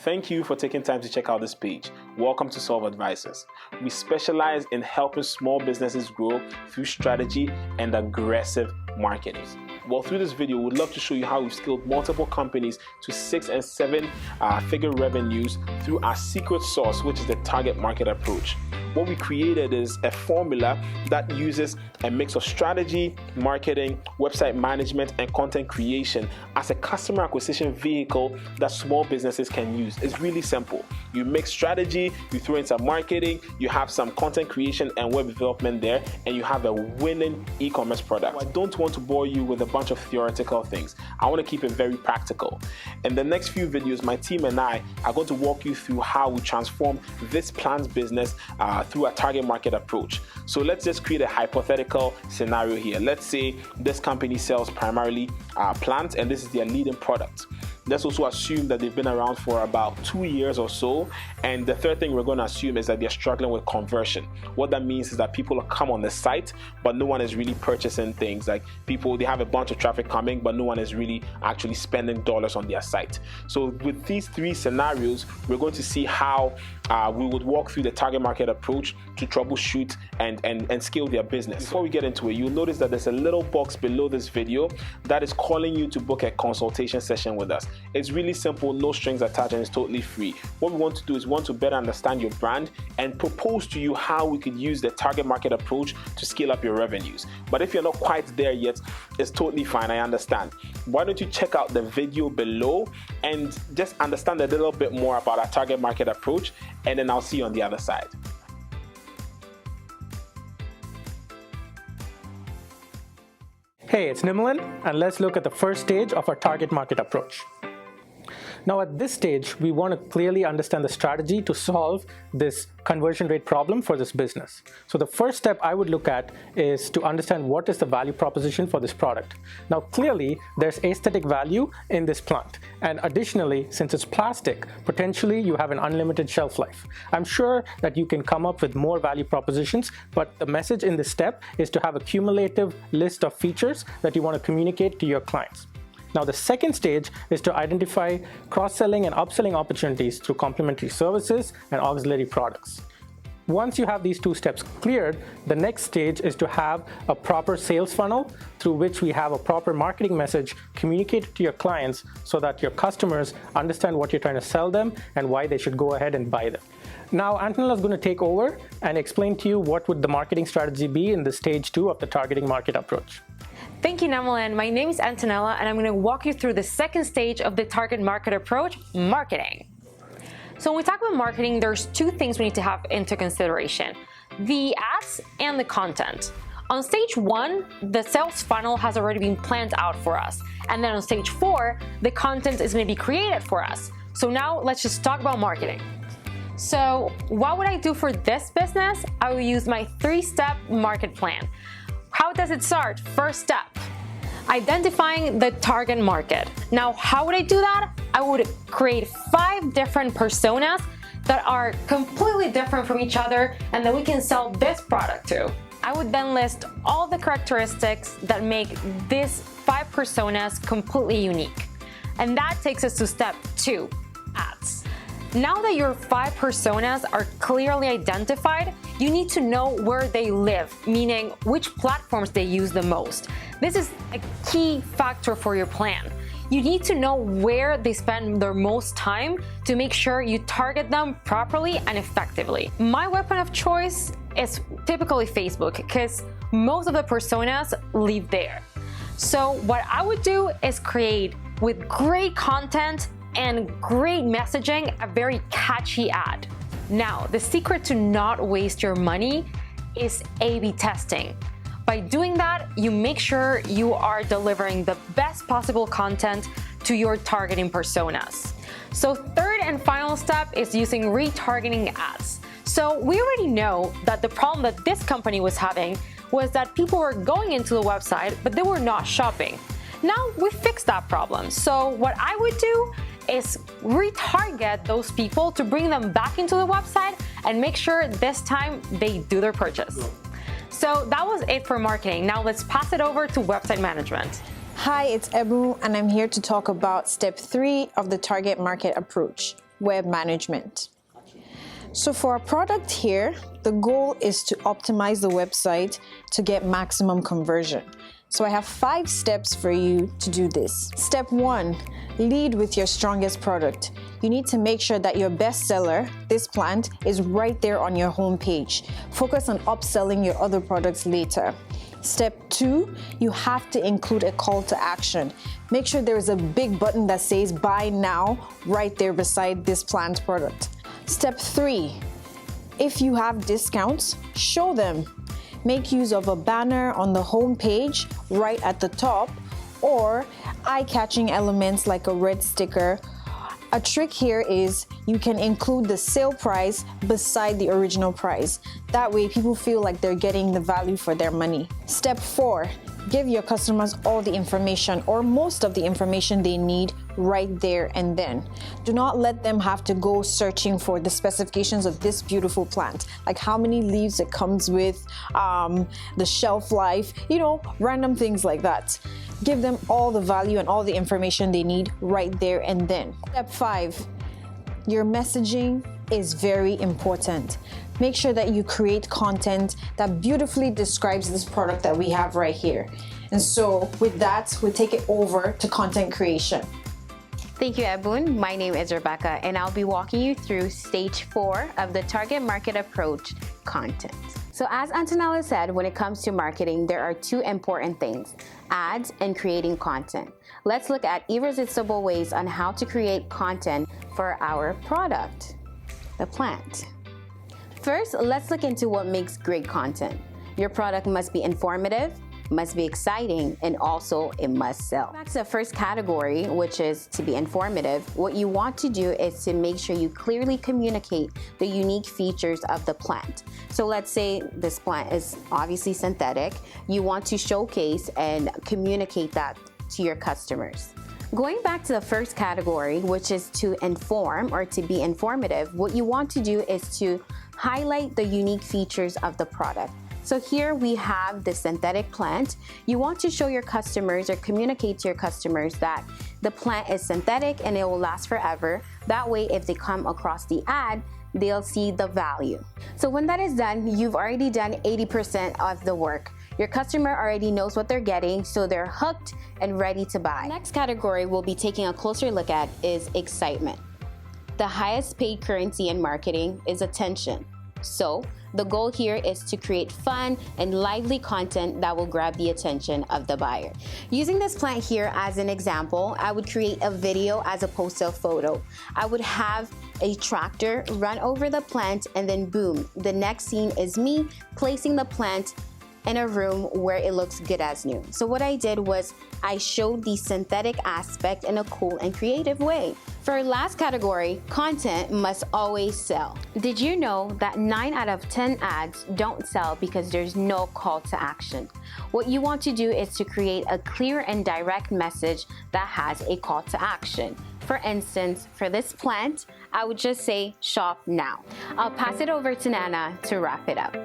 Thank you for taking time to check out this page. Welcome to Solv Advisors. We specialize in helping small businesses grow through strategy and aggressive marketing. Well, through this video, we'd love to show you how we've scaled multiple companies to 6 and 7 figure revenues through our secret sauce, which is the target market approach. What we created is a formula that uses a mix of strategy, marketing, website management, and content creation as a customer acquisition vehicle that small businesses can use. It's really simple. You mix strategy, you throw in some marketing, you have some content creation and web development there, and you have a winning e-commerce product. I don't want to bore you with a bunch of theoretical things. I want to keep it very practical. In the next few videos, my team and I are going to walk you through how we transform this plant's business through a target market approach. So let's just create a hypothetical scenario here. Let's say this company sells primarily plants and this is their leading product. Let's also assume that they've been around for about 2 years or so. And the third thing we're going to assume is that they're struggling with conversion. What that means is that people come on the site, but no one is really purchasing things. Like they have a bunch of traffic coming, but no one is really actually spending dollars on their site. So with these 3 scenarios, we're going to see how we would walk through the target market approach to troubleshoot and scale their business. Before we get into it, you'll notice that there's a little box below this video that is calling you to book a consultation session with us. It's really simple, no strings attached, and it's totally free. What we want to do is we want to better understand your brand and propose to you how we could use the target market approach to scale up your revenues. But if you're not quite there yet, it's totally fine, I understand. Why don't you check out the video below and just understand a little bit more about our target market approach, and then I'll see you on the other side. Hey, it's Nimalan, and let's look at the first stage of our target market approach. Now at this stage, we want to clearly understand the strategy to solve this conversion rate problem for this business. So the first step I would look at is to understand what is the value proposition for this product. Now clearly, there's aesthetic value in this plant. And additionally, since it's plastic, potentially you have an unlimited shelf life. I'm sure that you can come up with more value propositions, but the message in this step is to have a cumulative list of features that you want to communicate to your clients. Now, the second stage is to identify cross-selling and upselling opportunities through complementary services and auxiliary products. Once you have these 2 steps cleared, the next stage is to have a proper sales funnel through which we have a proper marketing message communicated to your clients so that your customers understand what you're trying to sell them and why they should go ahead and buy them. Now, Antonella is going to take over and explain to you what would the marketing strategy be in the stage 2 of the targeting market approach. Thank you, Nimalan. My name is Antonella, and I'm going to walk you through the second stage of the target market approach, marketing. So when we talk about marketing, there's 2 things we need to have into consideration: the ads and the content. On stage 1, the sales funnel has already been planned out for us. And then on stage 4, the content is going to be created for us. So now let's just talk about marketing. So what would I do for this business? I will use my 3-step market plan. How does it start? First step, identifying the target market. Now, how would I do that? I would create 5 different personas that are completely different from each other and that we can sell this product to. I would then list all the characteristics that make these 5 personas completely unique. And that takes us to step 2, ads. Now that your 5 personas are clearly identified, you need to know where they live, meaning which platforms they use the most. This is a key factor for your plan. You need to know where they spend their most time to make sure you target them properly and effectively. My weapon of choice is typically Facebook because most of the personas live there. So what I would do is create, with great content and great messaging, a very catchy ad. Now, the secret to not waste your money is A/B testing. By doing that, you make sure you are delivering the best possible content to your targeting personas. So third and final step is using retargeting ads. So we already know that the problem that this company was having was that people were going into the website, but they were not shopping. Now we fixed that problem. So what I would do is retarget those people to bring them back into the website and make sure this time they do their purchase. So that was it for marketing. Now let's pass it over to website management. Hi, it's Ebu, and I'm here to talk about step 3 of the target market approach, web management. So for our product here, the goal is to optimize the website to get maximum conversion. So I have 5 steps for you to do this. Step 1, lead with your strongest product. You need to make sure that your best seller, this plant, is right there on your homepage. Focus on upselling your other products later. Step 2, you have to include a call to action. Make sure there is a big button that says buy now right there beside this plant product. Step 3, if you have discounts, show them. Make use of a banner on the home page right at the top or eye-catching elements like a red sticker. A trick here is you can include the sale price beside the original price. That way people feel like they're getting the value for their money. Step 4, give your customers all the information or most of the information they need right there and then. Do not let them have to go searching for the specifications of this beautiful plant, like how many leaves it comes with, the shelf life, random things like that. Give them all the value and all the information they need right there and then. Step 5, your messaging is very important. Make sure that you create content that beautifully describes this product that we have right here. And so with that, we'll take it over to content creation. Thank you, Ebun. My name is Rebecca, and I'll be walking you through stage 4 of the target market approach, content. So as Antonella said, when it comes to marketing, there are 2 important things, ads and creating content. Let's look at irresistible ways on how to create content for our product, the plant. First, let's look into what makes great content. Your product must be informative, must be exciting, and also it must sell. Back to the first category, which is to be informative, what you want to do is to make sure you clearly communicate the unique features of the plant. So let's say this plant is obviously synthetic. You want to showcase and communicate that to your customers. Going back to the first category, which is to inform or to be informative, what you want to do is to highlight the unique features of the product. So here we have the synthetic plant. You want to show your customers or communicate to your customers that the plant is synthetic and it will last forever. That way, if they come across the ad, they'll see the value. So when that is done, you've already done 80% of the work. Your customer already knows what they're getting, so they're hooked and ready to buy. The next category we'll be taking a closer look at is excitement. The highest paid currency in marketing is attention. So the goal here is to create fun and lively content that will grab the attention of the buyer. Using this plant here as an example, I would create a video as opposed to a photo. I would have a tractor run over the plant and then boom, the next scene is me placing the plant in a room where it looks good as new. So what I did was I showed the synthetic aspect in a cool and creative way. For our last category, content must always sell. Did you know that 9 out of 10 ads don't sell because there's no call to action? What you want to do is to create a clear and direct message that has a call to action. For instance, for this plant, I would just say shop now. I'll pass it over to Nana to wrap it up.